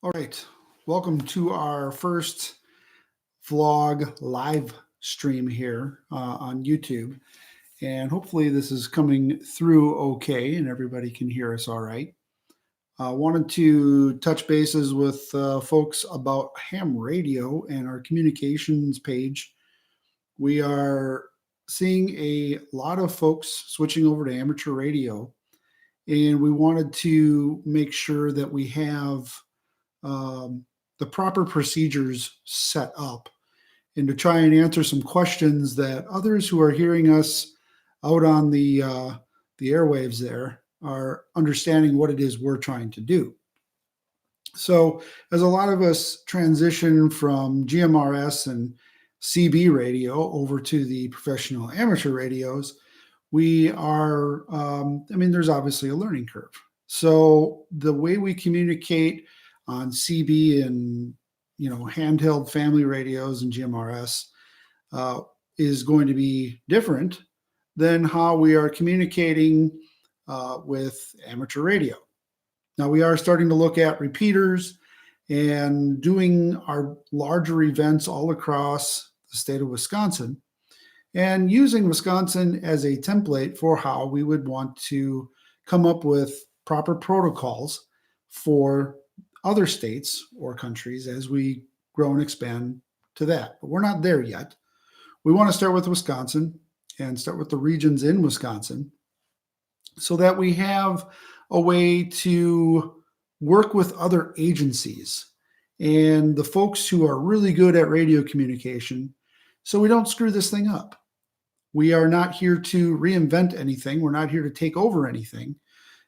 All right. Welcome to our first vlog live stream here on YouTube. And hopefully, this is coming through okay and everybody can hear us all right. I wanted to touch bases with folks about ham radio and our communications page. We are seeing a lot of folks switching over to amateur radio, and we wanted to make sure that we have um, the proper procedures set up and to try and answer some questions that others who are hearing us out on the airwaves there are understanding what it is we're trying to do. So, as a lot of us transition from GMRS and CB radio over to the professional amateur radios, we are, there's obviously a learning curve. So, the way we communicate on CB and handheld family radios and GMRS uh, is going to be different than how we are communicating with amateur radio. Now we are starting to look at repeaters and doing our larger events all across the state of Wisconsin and using Wisconsin as a template for how we would want to come up with proper protocols for other states or countries as we grow and expand to that. But we're not there yet. We want to start with Wisconsin and start with the regions in Wisconsin so that we have a way to work with other agencies and the folks who are really good at radio communication so we don't screw this thing up. We are not here to reinvent anything. We're not here to take over anything.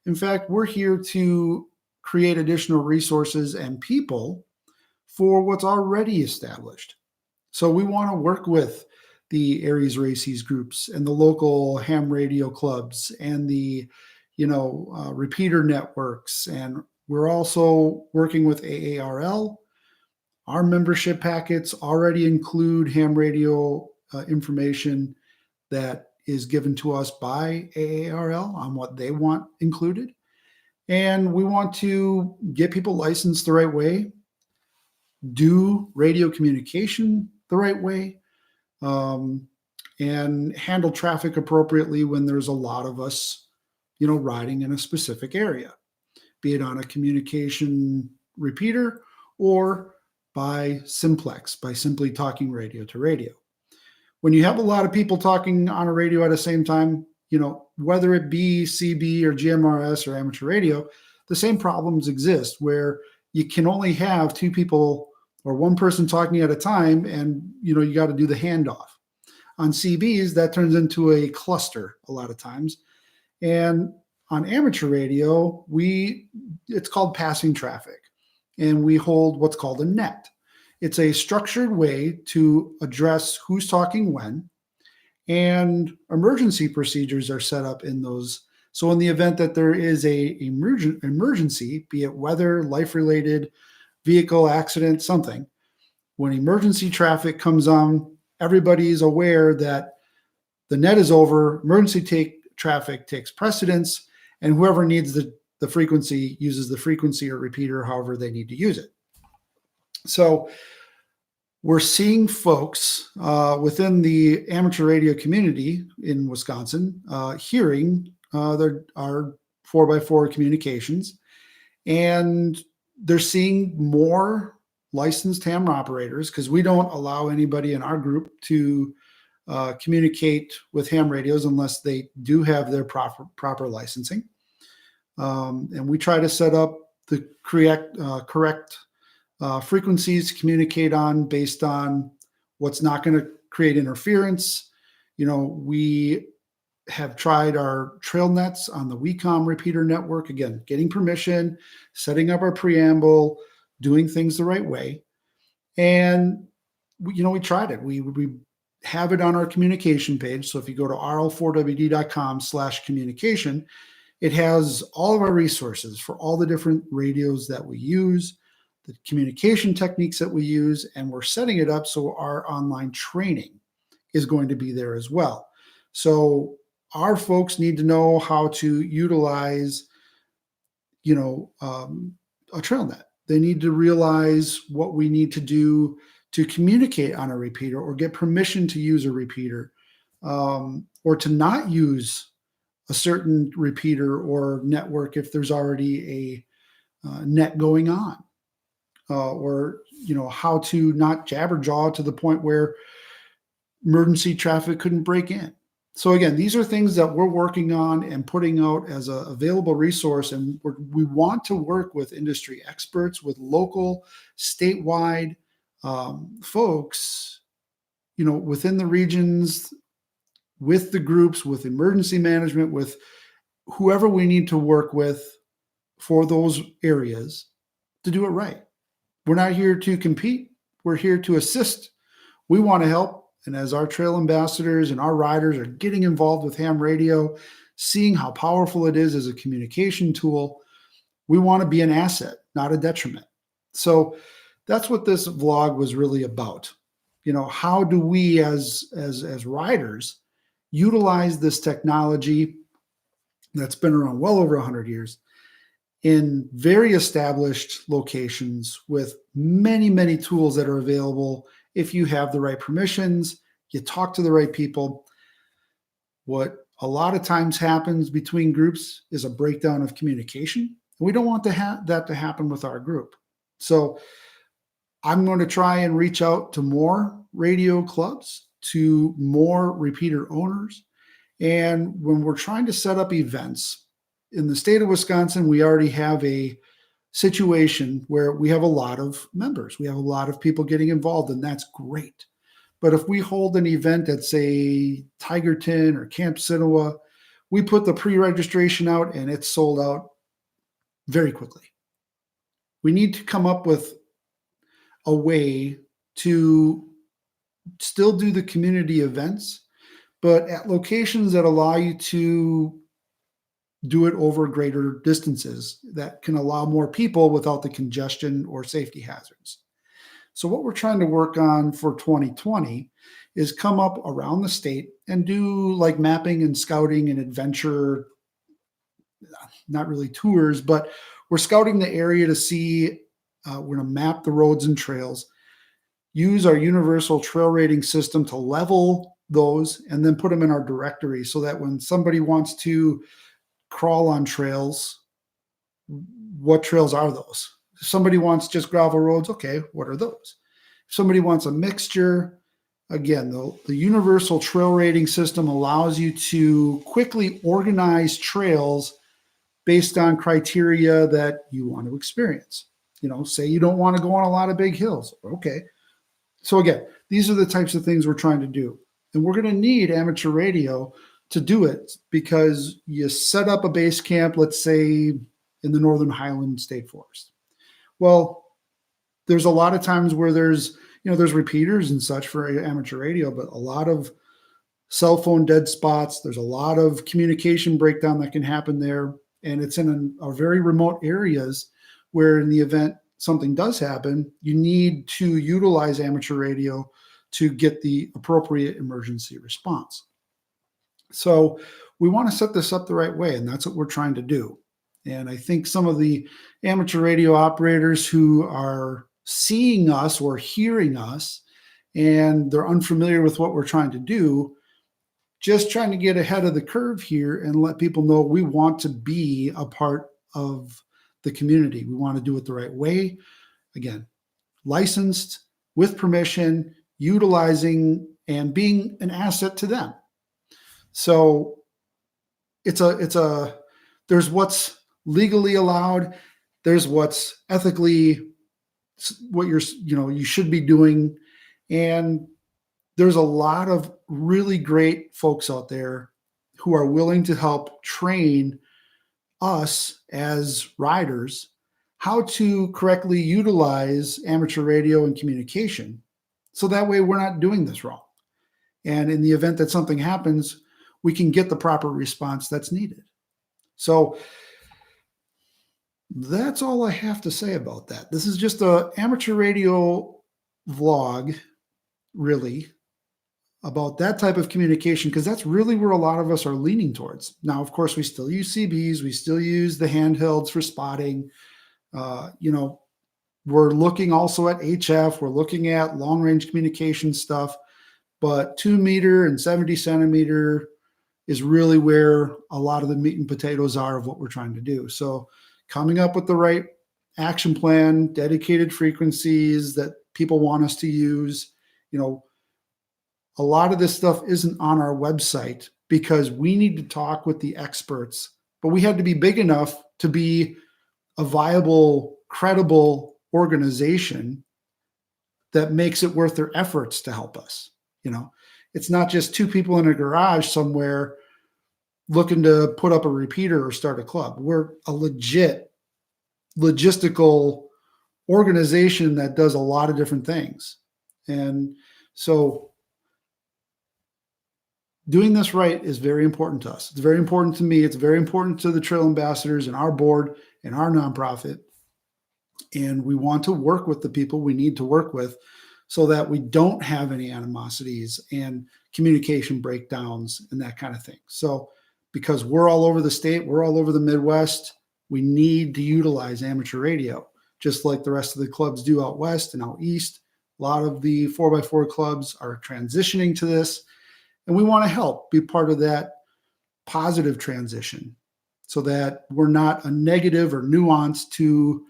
In fact, we're here to create additional resources and people for what's already established. So we want to work with the Aries Races groups and the local ham radio clubs and the repeater networks. And we're also working with AARL. Our membership packets already include ham radio information that is given to us by AARL on what they want included. And we want to get people licensed the right way, do radio communication the right way, and handle traffic appropriately when there's a lot of us, riding in a specific area, be it on a communication repeater or by simplex, by simply talking radio to radio. When you have a lot of people talking on a radio at the same time, whether it be CB or GMRS or amateur radio, the same problems exist where you can only have two people or one person talking at a time, and you got to do the handoff. On CBs, that turns into a cluster a lot of times. And on amateur radio, it's called passing traffic, and we hold what's called a net. It's a structured way to address who's talking when, and emergency procedures are set up in those. So in the event that there is a emergency, be it weather, life-related, vehicle accident, something, when emergency traffic comes on, everybody's aware that the net is over, traffic takes precedence, and whoever needs the frequency uses the frequency or repeater, however they need to use it. So we're seeing folks within the amateur radio community in Wisconsin hearing our 4x4 communications, and they're seeing more licensed ham operators because we don't allow anybody in our group to communicate with ham radios unless they do have their proper licensing. And we try to set up the correct frequencies to communicate on based on what's not going to create interference. We have tried our trail nets on the WECOM repeater network, again, getting permission, setting up our preamble, doing things the right way. And, we tried it. We have it on our communication page. So if you go to rl4wd.com/communication, it has all of our resources for all the different radios that we use, the communication techniques that we use, and we're setting it up so our online training is going to be there as well. So our folks need to know how to utilize, a trail net. They need to realize what we need to do to communicate on a repeater or get permission to use a repeater, or to not use a certain repeater or network if there's already a net going on, or how to not jabberjaw to the point where emergency traffic couldn't break in. So again, these are things that we're working on and putting out as an available resource, and we want to work with industry experts, with local, statewide folks, within the regions, with the groups, with emergency management, with whoever we need to work with for those areas to do it right. We're not here to compete. We're here to assist. We want to help. And as our trail ambassadors and our riders are getting involved with ham radio, seeing how powerful it is as a communication tool, we want to be an asset, not a detriment. So that's what this vlog was really about. How do we as riders utilize this technology that's been around well over 100 years in very established locations with many, many tools that are available if you have the right permissions, you talk to the right people. What a lot of times happens between groups is a breakdown of communication. We don't want that to happen with our group. So I'm going to try and reach out to more radio clubs, to more repeater owners. And when we're trying to set up events in the state of Wisconsin, we already have a situation where we have a lot of members. We have a lot of people getting involved, and that's great. But if we hold an event at, say, Tigerton or Camp Sinawa, we put the pre-registration out and it's sold out very quickly. We need to come up with a way to still do the community events, but at locations that allow you to do it over greater distances, that can allow more people without the congestion or safety hazards. So what we're trying to work on for 2020 is come up around the state and do like mapping and scouting and adventure, not really tours, but we're scouting the area to see, we're going to map the roads and trails, use our universal trail rating system to level those, and then put them in our directory so that when somebody wants to crawl on trails, what trails are those? If somebody wants just gravel roads, okay, what are those? If somebody wants a mixture, again, the universal trail rating system allows you to quickly organize trails based on criteria that you want to experience. Say you don't want to go on a lot of big hills. Okay. So again, these are the types of things we're trying to do. And we're going to need amateur radio to do it, because you set up a base camp, let's say in the Northern Highland State Forest. Well, there's a lot of times where there's repeaters and such for amateur radio, but a lot of cell phone dead spots. There's a lot of communication breakdown that can happen there. And it's in a very remote areas where in the event something does happen, you need to utilize amateur radio to get the appropriate emergency response. So we want to set this up the right way, and that's what we're trying to do. And I think some of the amateur radio operators who are seeing us or hearing us and they're unfamiliar with what we're trying to do, just trying to get ahead of the curve here and let people know we want to be a part of the community. We want to do it the right way. Again, licensed, with permission, utilizing and being an asset to them. So there's what's legally allowed, there's what's ethically, what you should be doing. And there's a lot of really great folks out there who are willing to help train us as riders how to correctly utilize amateur radio and communication. So that way we're not doing this wrong. And in the event that something happens, we can get the proper response that's needed. So that's all I have to say about that. This is just an amateur radio vlog, really, about that type of communication, because that's really where a lot of us are leaning towards. Now, of course, we still use CBs. We still use the handhelds for spotting. We're looking also at HF. We're looking at long range communication stuff, but 2 meter and 70 centimeter is really where a lot of the meat and potatoes are of what we're trying to do. So coming up with the right action plan, dedicated frequencies that people want us to use, you know, a lot of this stuff isn't on our website because we need to talk with the experts, but we had to be big enough to be a viable, credible organization that makes it worth their efforts to help us. You know, it's not just two people in a garage somewhere looking to put up a repeater or start a club. We're a legit logistical organization that does a lot of different things. And so doing this right is very important to us. It's very important to me. It's very important to the trail ambassadors and our board and our nonprofit. And we want to work with the people we need to work with so that we don't have any animosities and communication breakdowns and that kind of thing. So because we're all over the state, we're all over the Midwest, we need to utilize amateur radio, just like the rest of the clubs do out west and out east. A lot of the 4x4 clubs are transitioning to this, and we want to help be part of that positive transition so that we're not a negative or nuance to,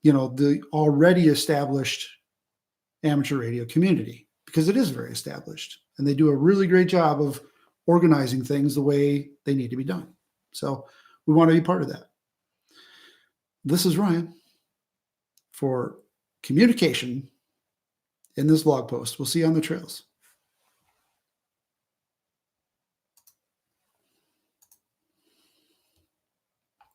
you know, the already established amateur radio community, because it is very established and they do a really great job of organizing things the way they need to be done. So we want to be part of that. This is Ryan for communication in this blog post. We'll see you on the trails.